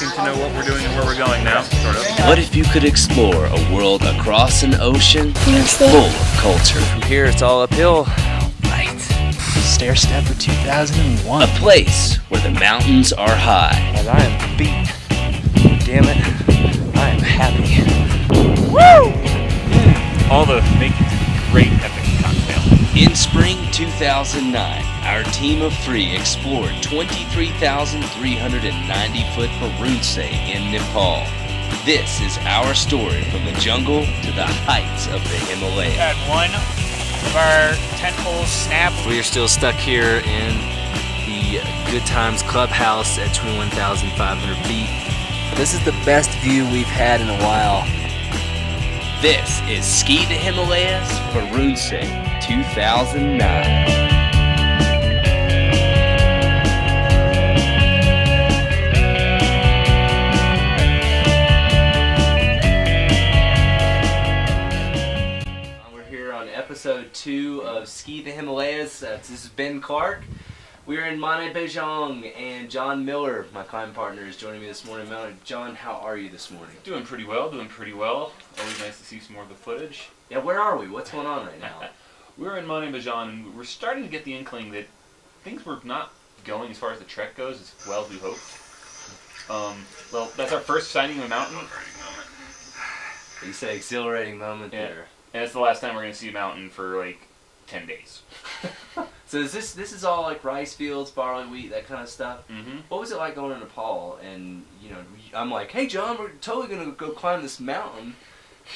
seem to know what we're doing and where we're going now, sort of. What if you could explore a world across an ocean full of culture? From here, it's all uphill. Right. Stair step for 2001. A place where the mountains are high. And I am beat. Damn it. I am happy. Woo! All the make great epic cocktail. In spring 2009, our team of 3 explored 23,390 foot Baruntse in Nepal. This is our story from the jungle to the heights of the Himalayas. Had one of our tent poles snap. We are still stuck here in the Good Times Clubhouse at 21,500 feet. This is the best view we've had in a while. This is Ski the Himalayas, Baruntse 2009. Episode 2 of Ski the Himalayas. This is Ben Clark. We're in Mane Bejong, and John Miller, my climb partner, is joining me this morning. John, how are you this morning? Doing pretty well, doing pretty well. Always nice to see some more of the footage. Yeah, where are we? What's going on right now? We're in Mane Bejong, and we're starting to get the inkling that things were not going as far as the trek goes as well as we hoped. Well, that's our first sighting of a mountain. You say exhilarating moment Yeah. there. And it's the last time we're going to see a mountain for like 10 days. So is this is all like rice fields, barley, wheat, that kind of stuff? Mm-hmm. What was it like going to Nepal? And I'm like, hey John, we're totally going to go climb this mountain.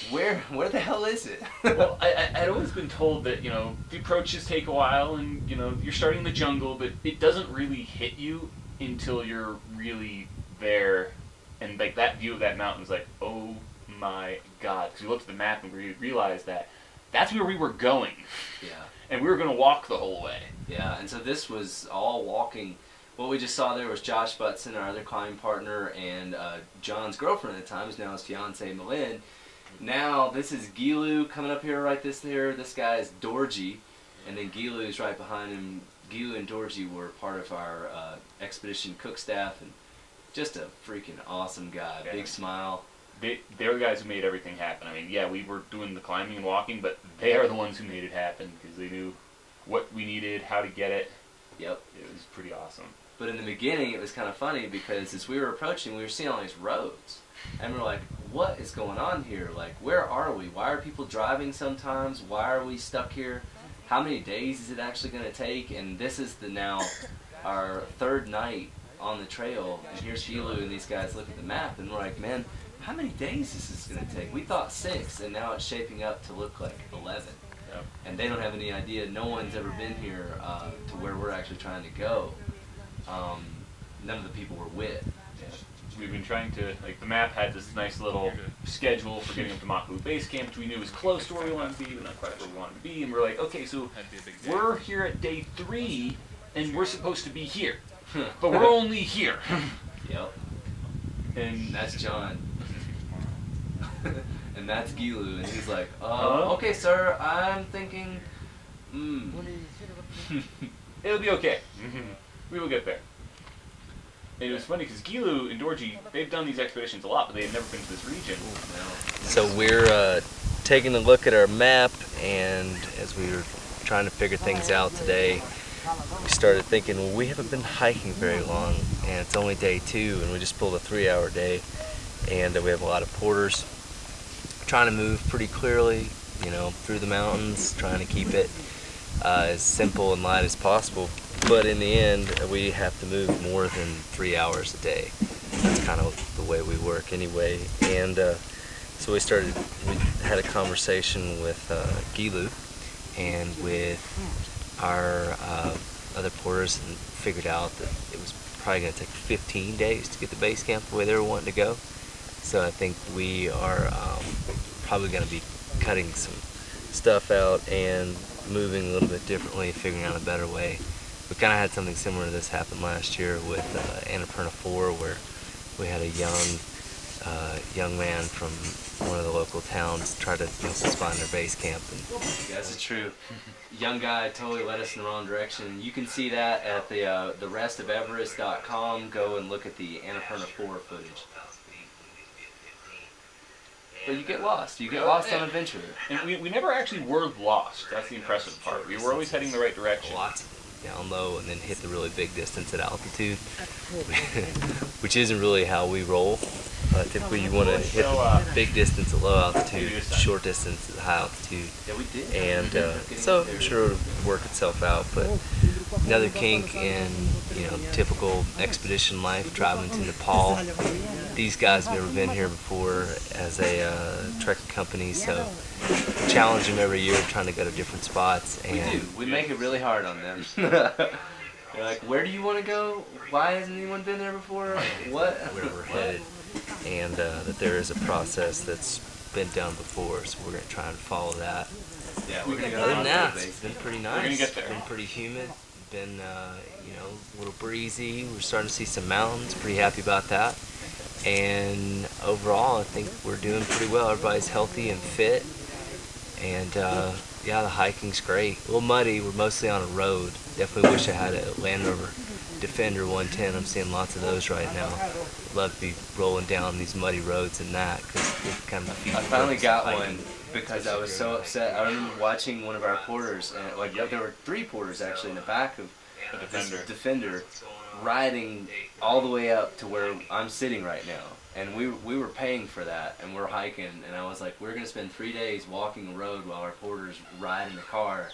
Where the hell is it? Well, I'd always been told that, the approaches take a while and, you're starting in the jungle, but it doesn't really hit you until you're really there. And like that view of that mountain is like, oh my God. Because we looked at the map and we realized that that's where we were going. Yeah. And we were going to walk the whole way. Yeah, and so this was all walking. What we just saw there was Josh Butson, our other climbing partner, and John's girlfriend at the time, is now his fiance, Malin. Now, this is Gilu coming up here right there. This guy is Dorji, and then Gilu is right behind him. Gilu and Dorji were part of our expedition cook staff, and just a freaking awesome guy. Yeah. Big smile. They're the guys who made everything happen. I mean, yeah, we were doing the climbing and walking, but they are the ones who made it happen because they knew what we needed, how to get it. Yep. It was pretty awesome. But in the beginning, it was kind of funny because as we were approaching, we were seeing all these roads. And we were like, what is going on here? Like, where are we? Why are people driving sometimes? Why are we stuck here? How many days is it actually going to take? And this is now our 3rd night on the trail. And here's Gilu and these guys look at the map and we're like, man, how many days is this going to take? We thought 6, and now it's shaping up to look like 11. Yep. And they don't have any idea. No one's ever been here to where we're actually trying to go. None of the people we're with. Yeah. We've been trying to, the map had this nice little schedule for getting up to Makalu Base Camp, which we knew was close to where we wanted to be, but not quite where we wanted to be. And we're like, okay, so we're here at day 3, and we're supposed to be here. But we're only here. Yep. And that's John. And that's Gilu, and he's like, okay, sir, I'm thinking, It'll be okay. We will get there. And it was funny because Gilu and Dorji, they've done these expeditions a lot, but they had never been to this region. So we're taking a look at our map, and as we were trying to figure things out today, we started thinking, well, we haven't been hiking very long, and it's only day 2, and we just pulled a 3-hour day, and we have a lot of porters. Trying to move pretty clearly, through the mountains, trying to keep it as simple and light as possible. But in the end, we have to move more than 3 hours a day. That's kind of the way we work anyway. And so we had a conversation with Gilu and with our other porters, and figured out that it was probably going to take 15 days to get to base camp the way they were wanting to go. So I think we are probably going to be cutting some stuff out and moving a little bit differently, figuring out a better way. We kind of had something similar to this happen last year with Annapurna 4, where we had a young young man from one of the local towns tried to help us find our base camp. And Yes, it's true. Young guy totally led us in the wrong direction. You can see that at the restofeverest.com. Go and look at the Annapurna 4 footage. But you get lost. You get lost on adventure. And we never actually were lost. That's the impressive part. We were always heading the right direction. lots down low and then hit the really big distance at altitude, which isn't really how we roll. Typically you want to hit the big distance at low altitude, short distance at high altitude. Yeah, we did. And so I'm sure it'll work itself out. But another kink in typical expedition life, traveling to Nepal. These guys have never been here before as a trekking company, so we challenge them every year trying to go to different spots. And We do. We make it really hard on them. They're like, where do you want to go? Why hasn't anyone been there before? What? where we're headed, and that there is a process that's been done before, so we're going to try and follow that. Yeah, we're gonna go. Other than that, base. it's been pretty nice. We're gonna get there. It's been pretty humid. Been a little breezy. We're starting to see some mountains. Pretty happy about that. And overall, I think we're doing pretty well. Everybody's healthy and fit. And yeah, the hiking's great. A little muddy. We're mostly on a road. Definitely wish I had a Land Rover Defender 110. I'm seeing lots of those right now. Love to be rolling down these muddy roads and that, because it kind of defeats I the finally purpose got of one hiking. because I was so upset. I remember watching one of our porters, and there were 3 porters actually in the back of this Defender, riding all the way up to where I'm sitting right now. And we were paying for that, and we're hiking, and I was like, we're gonna spend 3 days walking a road while our porters ride in the car,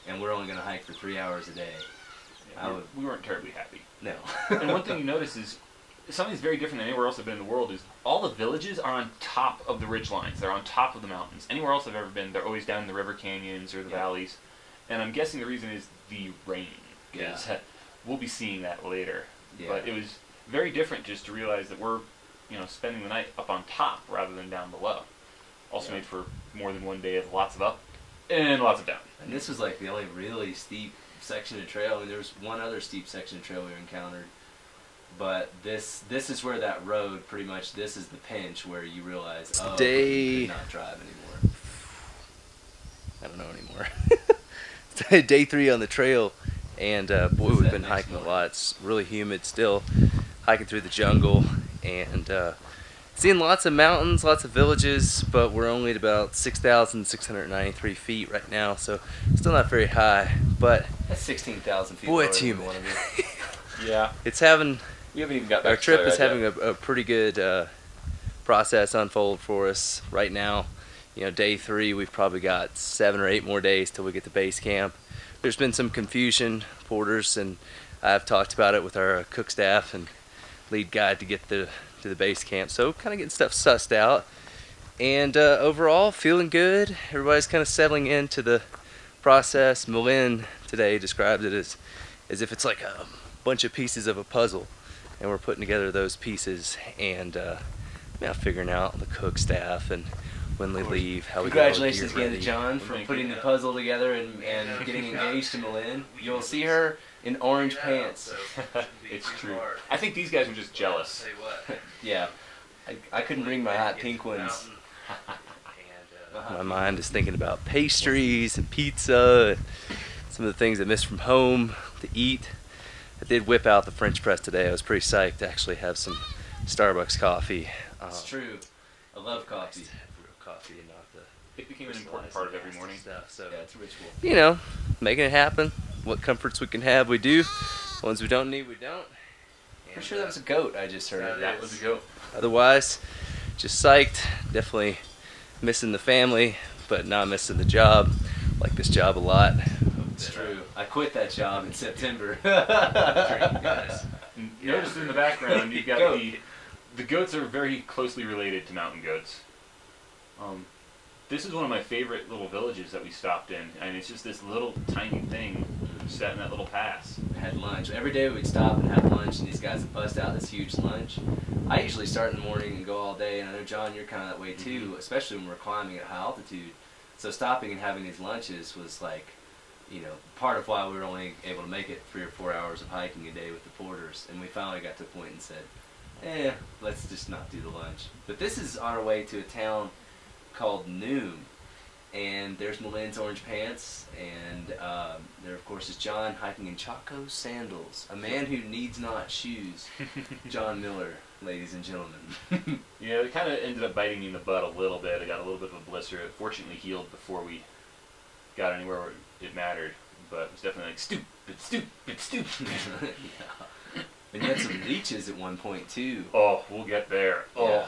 and we're only gonna hike for 3 hours a day. We weren't terribly happy. No. And one thing you notice is something that's very different than anywhere else I've been in the world is all the villages are on top of the ridge lines. They're on top of the mountains. Anywhere else I've ever been, they're always down in the river canyons or the valleys. And I'm guessing the reason is the rain. Yeah. We'll be seeing that later. Yeah. But it was very different just to realize that we're spending the night up on top rather than down below. Also made for more than one day of lots of up and lots of down. And this was like the only really steep section of trail. I mean, there was one other steep section of trail we encountered, but this is where that road, pretty much, this is the pinch where you realize, oh, you could not drive anymore. I don't know anymore. It's day 3 on the trail, and boy, we've been hiking a lot. It's really humid still, hiking through the jungle, and seeing lots of mountains, lots of villages, but we're only at about 6,693 feet right now, so still not very high, but That's 16,000 feet. boy, it's lower than humid. one of you. Yeah. It's having, We haven't even got back our to trip Telluride is having yet. a pretty good process unfold for us right now. Day 3, we've probably got 7 or 8 more days till we get to base camp. There's been some confusion, porters, and I've talked about it with our cook staff and lead guide to get to the base camp. So kind of getting stuff sussed out, and overall feeling good. Everybody's kind of settling into the process. Malin today described it as if it's like a bunch of pieces of a puzzle, and we're putting together those pieces and now figuring out the cook staff and when they leave, how we get all the Congratulations gear again to ready. John for putting the puzzle together and getting engaged to Malin. You'll see her in orange pants. It's true. I think these guys were just jealous. Yeah. I couldn't bring my hot pink ones. My mind is thinking about pastries and pizza, some of the things I missed from home to eat. I did whip out the French press today. I was pretty psyched to actually have some Starbucks coffee. It's true. I love coffee. Real coffee and not the It became an important part of every morning. stuff. So Yeah, it's a ritual. making it happen. What comforts we can have, we do. Ones we don't need, we don't. I'm sure that was a goat I just heard. That was a go. Otherwise, just psyched. Definitely missing the family, but not missing the job. Like this job a lot. It's true. I quit that job in September. Notice in the background you've got Goat. the goats are very closely related to mountain goats. This is one of my favorite little villages that we stopped in, and it's just this little tiny thing set in that little pass. Had lunch. Every day we'd stop and have lunch, and these guys would bust out this huge lunch. I usually start in the morning and go all day, and I know, John, you're kind of that way too, especially when we're climbing at high altitude. So stopping and having these lunches was like, part of why we were only able to make it 3 or 4 hours of hiking a day with the porters. And we finally got to a point and said, let's just not do the lunch. But this is our way to a town called Noom. And there's Malin's orange pants, and there of course is John hiking in Chaco sandals. A man who needs not shoes. John Miller, ladies and gentlemen. Yeah, it kind of ended up biting me in the butt a little bit. I got a little bit of a blister. It fortunately healed before we got anywhere where it mattered, but it was definitely like, stupid, stupid, stupid. Yeah. And you had some leeches at one point too. Oh, we'll get there. Oh, Yeah.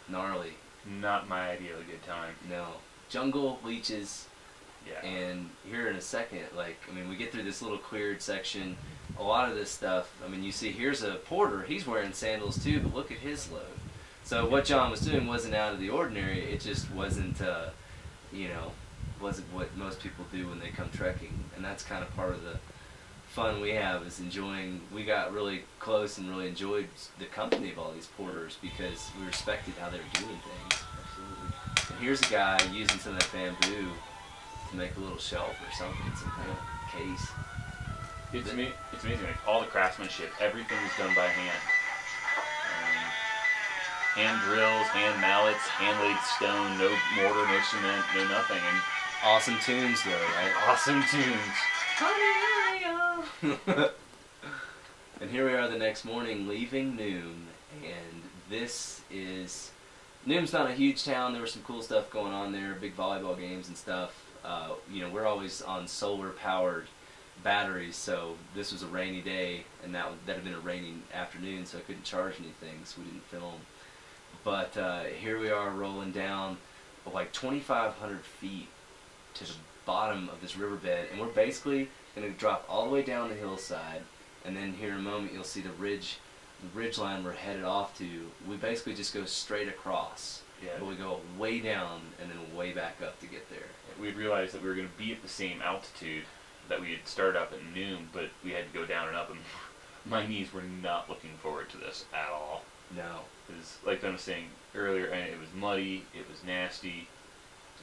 Gnarly. not my idea of a good time. No. Jungle, leeches, Yeah. and here in a second, like, I mean, we get through this little cleared section. A lot of this stuff, I mean, you see, here's a porter. He's wearing sandals too, but look at his load. So what John was doing wasn't out of the ordinary. It just wasn't, you know, wasn't what most people do when they come trekking. And that's kind of part of the fun we have, is enjoying. We got really close and really enjoyed the company of all these porters because we respected how they were doing things. And here's a guy using some of that bamboo to make a little shelf or something, some kind of case. It's amazing, like all the craftsmanship, everything is done by hand. Hand drills, hand mallets, hand laid stone, no mortar, no cement, no nothing, and Awesome tunes though, right? awesome tunes. And here we are the next morning leaving Noom, and this is... Noom's not a huge town. There was some cool stuff going on there, big volleyball games and stuff. You know, we're always on solar-powered batteries, so this was a rainy day, and that had been a rainy afternoon, so I couldn't charge anything, so we didn't film. But here we are rolling down like 2,500 feet to the bottom of this riverbed, and we're basically going to drop all the way down the hillside, and then here in a moment you'll see the ridge line we're headed off to. We basically just go straight across, Yeah. but we go way down and then way back up to get there. We realized that we were going to be at the same altitude that we had started up at noon, but we had to go down and up, and my knees were not looking forward to this at all. No. Because, like I was saying earlier, it was muddy, it was nasty.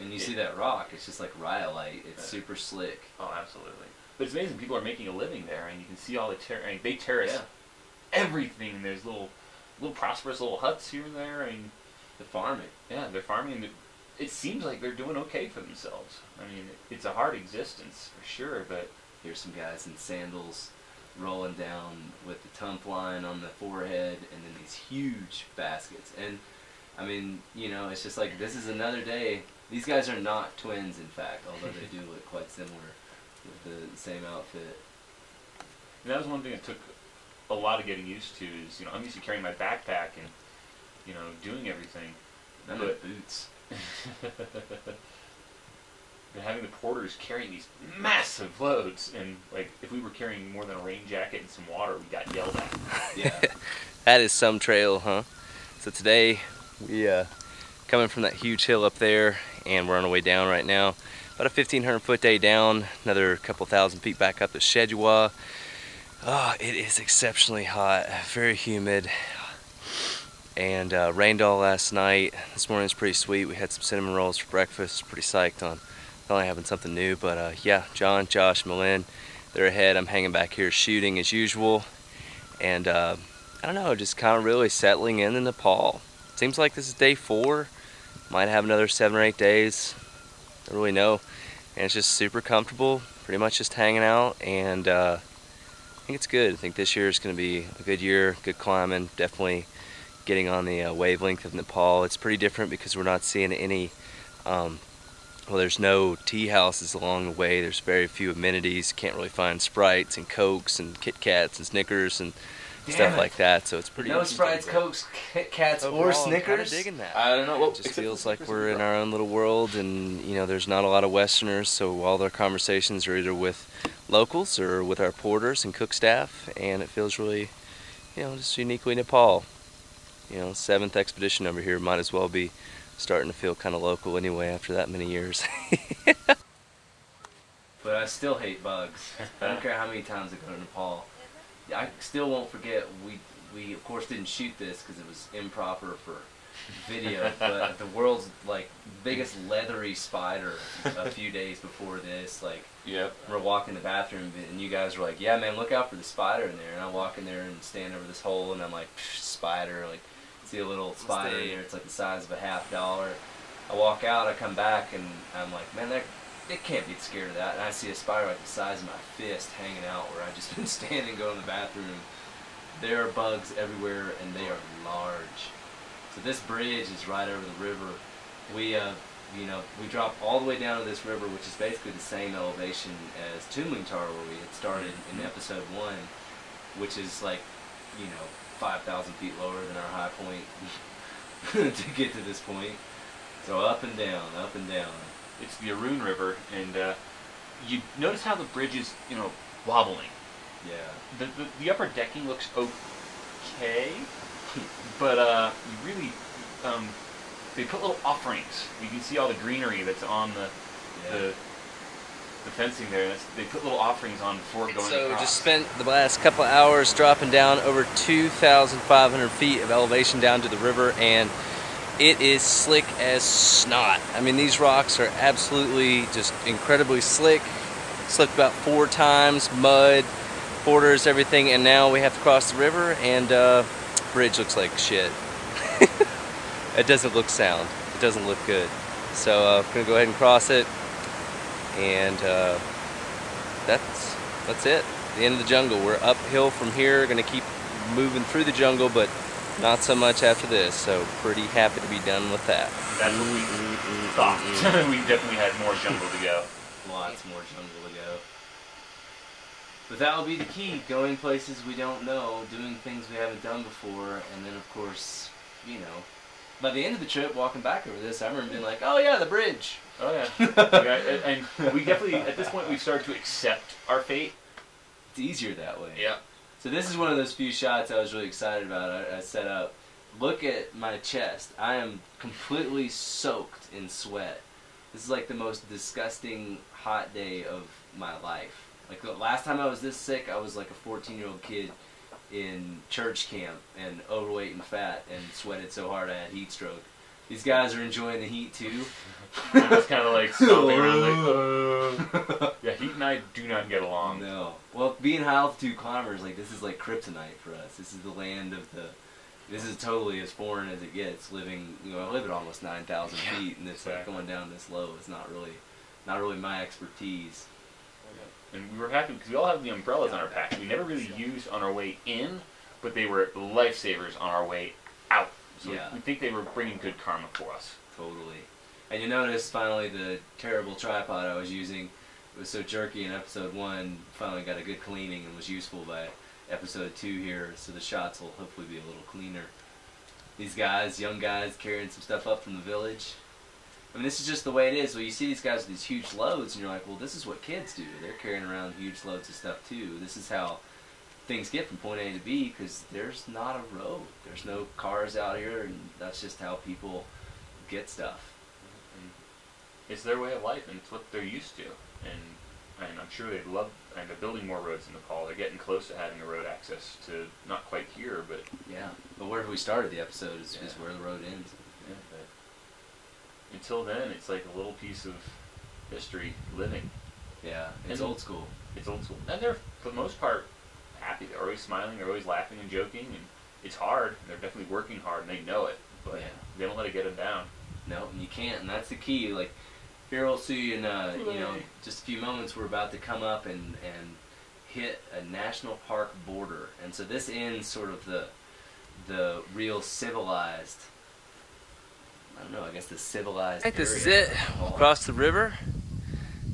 And you see that rock, it's just like rhyolite. It's super slick. Oh, absolutely. But it's amazing, people are making a living there, and you can see all the they terrace everything. There's little prosperous little huts here and there. I mean, The farming. yeah, they're farming. It seems like they're doing okay for themselves. I mean, it's a hard existence for sure, but Here's some guys in sandals rolling down with the tump line on the forehead and then these huge baskets. And, I mean, you know, it's just like, this is another day. These guys are not twins, in fact, although they do look quite similar with the same outfit. and that was one thing that took a lot of getting used to. Is, you know, I'm used to carrying my backpack and, you know, doing everything. None of the boots. And having the porters carrying these massive loads, and like if we were carrying more than a rain jacket and some water, we got yelled at. Yeah. That is some trail, huh? So today we coming from that huge hill up there, and we're on our way down right now. About a 1,500-foot day down, another couple thousand feet back up to Shedua. Oh, it is exceptionally hot, very humid, and rained all last night. This morning's pretty sweet. We had some cinnamon rolls for breakfast. Pretty psyched on finally having something new. But yeah, John, Josh, Malin, they're ahead. I'm hanging back here shooting as usual, and I don't know, just kind of really settling in Nepal. Seems like this is day 4. Might have another 7 or 8 days. I don't really know. And it's just super comfortable. Pretty much just hanging out, and I think it's good. I think this year is going to be a good year, good climbing. Definitely getting on the wavelength of Nepal. It's pretty different because we're not seeing any, well, there's no tea houses along the way. There's very few amenities. Can't really find Sprites and Cokes and Kit Kats and Snickers and stuff like that. So it's pretty No Sprites, Cokes, Kit Kats, or Snickers. Digging that. I don't know. It just feels like we're in our own little world, and you know, there's not a lot of Westerners, so all their conversations are either with locals or with our porters and cook staff, and it feels really, you know, just uniquely Nepal. You know, 7th expedition over here, might as well be starting to feel kind of local anyway after that many years. But I still hate bugs. I don't care how many times I go to Nepal. I still won't forget, we of course didn't shoot this because it was improper for video, but the world's like biggest leathery spider a few days before this. Like, Yep. we're walking the bathroom, and you guys were like, "Yeah, man, look out for the spider in there." And I walk in there and stand over this hole, and I'm like, "Spider!" Like, see a little spider in there. It's like the size of a $50. I walk out, I come back, and I'm like, "Man, they can't be scared of that." And I see a spider like the size of my fist hanging out where I just been standing, going to the bathroom. There are bugs everywhere, and they are large. So this bridge is right over the river. We we drop all the way down to this river, which is basically the same elevation as Tumlingtar, where we had started in episode 1, which is like, 5,000 feet lower than our high point to get to this point. So up and down, up and down. It's the Arun River, and you notice how the bridge is, wobbling. Yeah. The upper decking looks okay, but you really, they put little offerings. You can see all the greenery that's on the fencing there. They put little offerings on before going So across. just spent the last couple of hours dropping down over 2,500 feet of elevation down to the river, and it is slick as snot. I mean, these rocks are absolutely just incredibly slick. Slipped about 4 times, mud, borders, everything, and now we have to cross the river, and bridge looks like shit. It doesn't look sound. It doesn't look good. So I'm gonna go ahead and cross it, and that's it. The end of the jungle. We're uphill from here. Gonna keep moving through the jungle, but not so much after this. So pretty happy to be done with that. That's what we thought. We definitely had more jungle to go. Lots more jungle to go. But that will be the key. Going places we don't know, doing things we haven't done before, and then of course, by the end of the trip, walking back over this, I remember being like, "Oh yeah, the bridge." Oh yeah. And we definitely, at this point, we've started to accept our fate. It's easier that way. Yeah. So this is one of those few shots I was really excited about. I set up. Look at my chest. I am completely soaked in sweat. This is like the most disgusting hot day of my life. Like the last time I was this sick, I was like a 14-year-old kid in church camp and overweight and fat and sweated so hard I had heat stroke. These guys are enjoying the heat too. I'm just kind of like stomping around like, Yeah, heat and I do not get along. No. Well, being high altitude climbers, like, this is like kryptonite for us. This is the land of the... This is totally as foreign as it gets. Living, I live at almost 9,000 feet, and it's like going down this low. It's not really my expertise. And we were happy because we all have the umbrellas on our pack. We never really used on our way in, but they were lifesavers on our way out. So we think they were bringing good karma for us. Totally. And you notice finally the terrible tripod I was using was so jerky in episode 1 finally got a good cleaning and was useful by episode 2 here, so the shots will hopefully be a little cleaner. These guys, young guys, carrying some stuff up from the village. I mean, this is just the way it is. Well, you see these guys with these huge loads, and you're like, well, this is what kids do. They're carrying around huge loads of stuff, too. This is how things get from point A to B, because there's not a road. There's no cars out here, and that's just how people get stuff. And it's their way of life, and it's what they're used to. And I'm sure they'd love, and they're building more roads in Nepal. They're getting close to having a road access to, not quite here, but... Yeah, but wherever we started the episode is where the road ends. Yeah, but until then, it's like a little piece of history living. Yeah, it's old school. It's old school. And they're, for the most part, happy. They're always smiling, they're always laughing and joking, and it's hard. They're definitely working hard, and they know it, but they don't let it get them down. No, you can't, and that's the key. Like, here we'll see in, just a few moments, we're about to come up and hit a national park border. And so this ends sort of the real civilized, I don't know, I guess the civilized area. This is it. Across the river.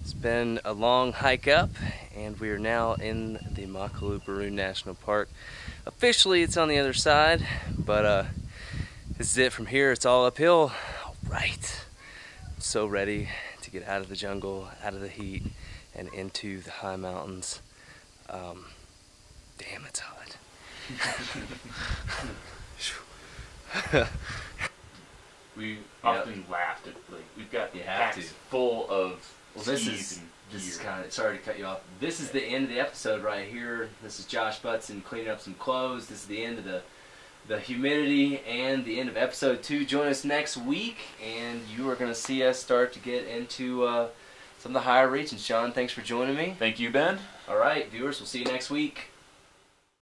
It's been a long hike up, and we are now in the Makalu Barun National Park. Officially, it's on the other side, but this is it from here. It's all uphill. All right. I'm so ready to get out of the jungle, out of the heat, and into the high mountains. Damn, it's hot. We often laughed at, like, we've got packs full of skis and this is kind of, sorry to cut you off. This is the end of the episode right here. This is Josh Butson cleaning up some clothes. This is the end of the humidity, and the end of episode 2. Join us next week, and you are going to see us start to get into some of the higher regions. John, thanks for joining me. Thank you, Ben. All right, viewers, we'll see you next week.